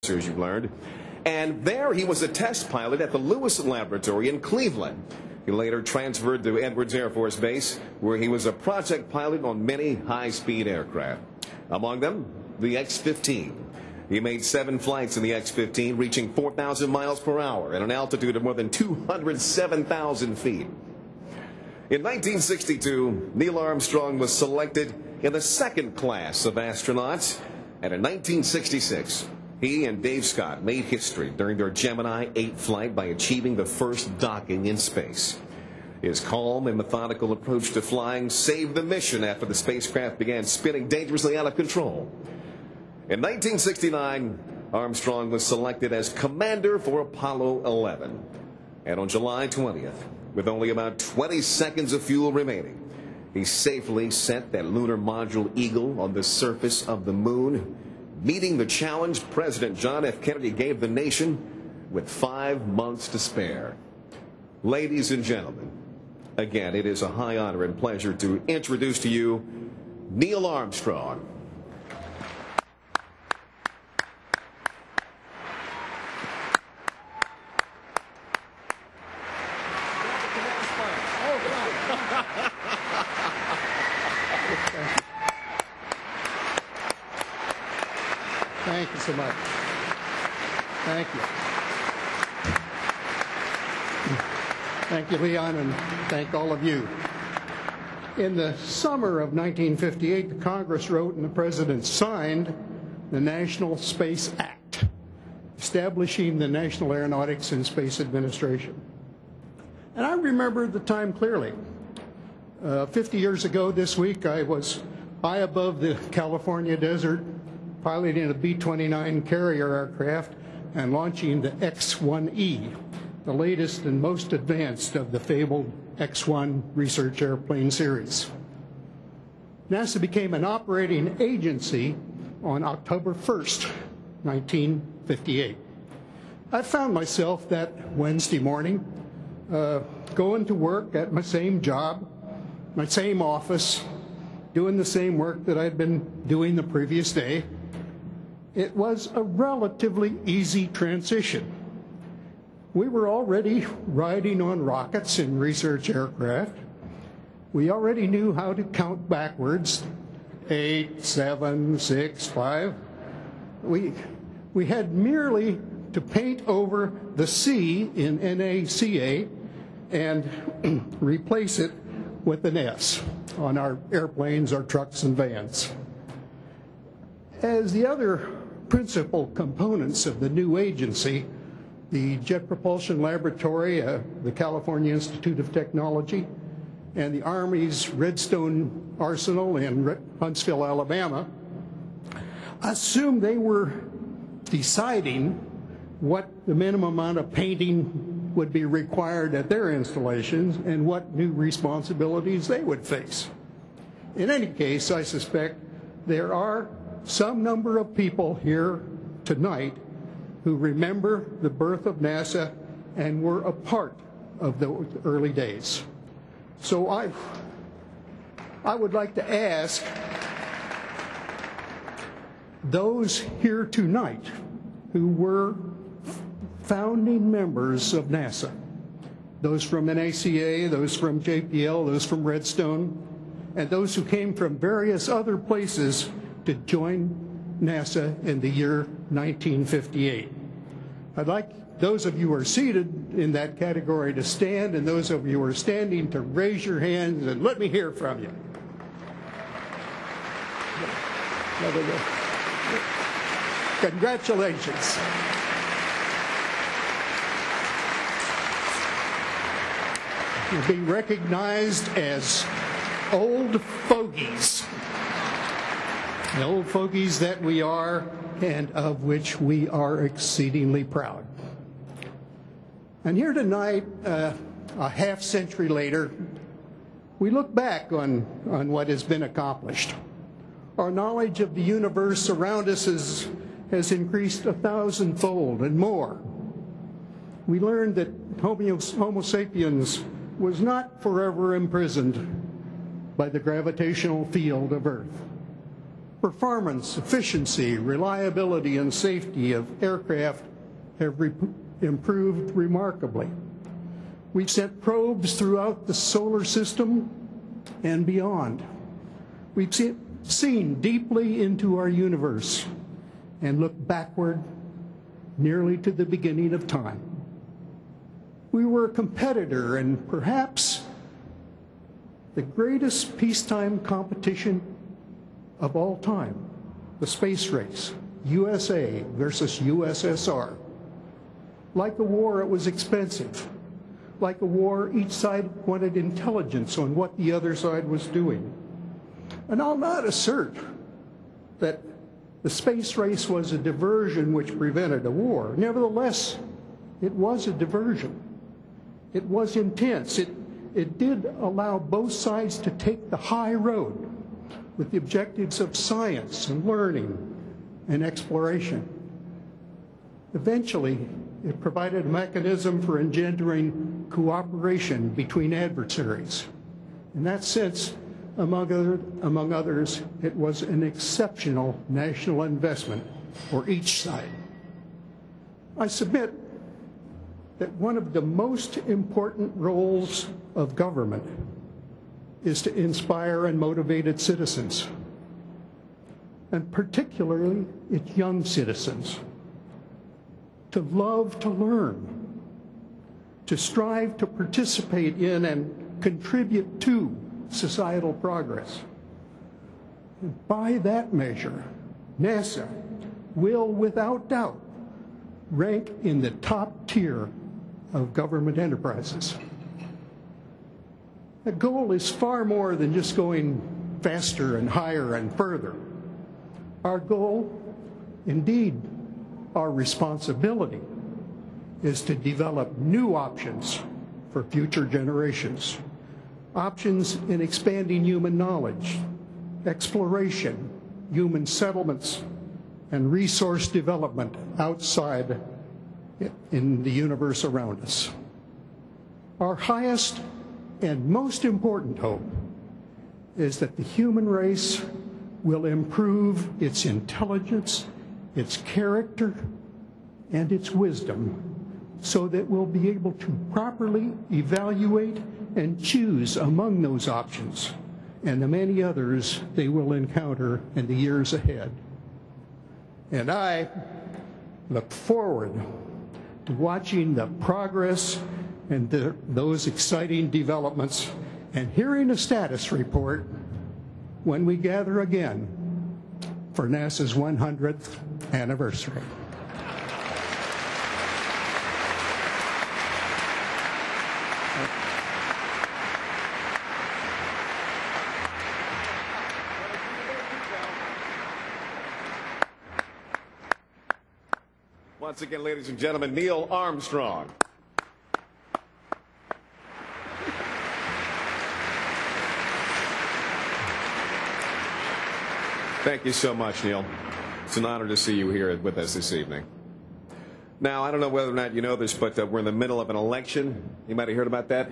cancer, as you learned. And there he was a test pilot at the Lewis Laboratory in Cleveland. He later transferred to Edwards Air Force Base, where he was a project pilot on many high-speed aircraft. Among them, the X-15. He made 7 flights in the X-15, reaching 4,000 miles per hour at an altitude of more than 207,000 feet. In 1962, Neil Armstrong was selected in the second class of astronauts, and in 1966, he and Dave Scott made history during their Gemini 8 flight by achieving the first docking in space. His calm and methodical approach to flying saved the mission after the spacecraft began spinning dangerously out of control. In 1969, Armstrong was selected as commander for Apollo 11. And on July 20th, with only about 20 seconds of fuel remaining, he safely sent that lunar module Eagle on the surface of the moon, meeting the challenge President John F. Kennedy gave the nation with 5 months to spare. Ladies and gentlemen, again, it is a high honor and pleasure to introduce to you Neil Armstrong. Thank you so much. Thank you. Thank you, Leon, and thank all of you. In the summer of 1958, the Congress wrote and the President signed the National Space Act, establishing the National Aeronautics and Space Administration. And I remember the time clearly. 50 years ago this week, I was high above the California desert, piloting a B-29 carrier aircraft and launching the X-1E, the latest and most advanced of the fabled X-1 research airplane series. NASA became an operating agency on October 1st, 1958. I found myself that Wednesday morning going to work at my same job, my same office, doing the same work that I'd been doing the previous day. It was a relatively easy transition. We were already riding on rockets in research aircraft. We already knew how to count backwards, 8, 7, 6, 5. We had merely to paint over the C in NACA and replace it with an S on our airplanes, our trucks, and vans. As the other principal components of the new agency, the Jet Propulsion Laboratory, the California Institute of Technology, and the Army's Redstone Arsenal in Huntsville, Alabama, assumed they were deciding what the minimum amount of painting would be required at their installations and what new responsibilities they would face. In any case, I suspect there are some number of people here tonight who remember the birth of NASA and were a part of the early days. So I would like to ask those here tonight who were founding members of NASA, those from NACA, those from JPL, those from Redstone, and those who came from various other places to join NASA in the year 1958. I'd like those of you who are seated in that category to stand, and those of you who are standing to raise your hands and let me hear from you. Congratulations. You'll be recognized as old fogies. The old fogies that we are, and of which we are exceedingly proud. And here tonight, a half century later, we look back on what has been accomplished. Our knowledge of the universe around us has increased 1,000-fold and more. We learned that Homo sapiens was not forever imprisoned by the gravitational field of Earth. Performance, efficiency, reliability, and safety of aircraft have improved remarkably. We've sent probes throughout the solar system and beyond. We've seen deeply into our universe and looked backward nearly to the beginning of time. We were a competitor in perhaps the greatest peacetime competition of all time, the space race, USA versus USSR. Like a war, it was expensive. Like a war, each side wanted intelligence on what the other side was doing. And I'll not assert that the space race was a diversion which prevented a war. Nevertheless, it was a diversion. It was intense. It did allow both sides to take the high road with the objectives of science and learning and exploration. Eventually, it provided a mechanism for engendering cooperation between adversaries. In that sense, among others, it was an exceptional national investment for each side. I submit that one of the most important roles of government is to inspire and motivate its citizens, and particularly its young citizens, to love to learn, to strive to participate in and contribute to societal progress. And by that measure, NASA will, without doubt, rank in the top tier of government enterprises. The goal is far more than just going faster and higher and further. Our goal, indeed, our responsibility, is to develop new options for future generations. Options in expanding human knowledge, exploration, human settlements, and resource development outside in the universe around us. Our highest and most important hope is that the human race will improve its intelligence, its character, and its wisdom, so that we'll be able to properly evaluate and choose among those options and the many others they will encounter in the years ahead. And I look forward to watching the progress and those exciting developments and hearing a status report when we gather again for NASA's 100th anniversary. Once again, ladies and gentlemen, Neil Armstrong. Thank you so much, Neil. It's an honor to see you here with us this evening. Now, I don't know whether or not you know this, but we're in the middle of an election. You might have heard about that.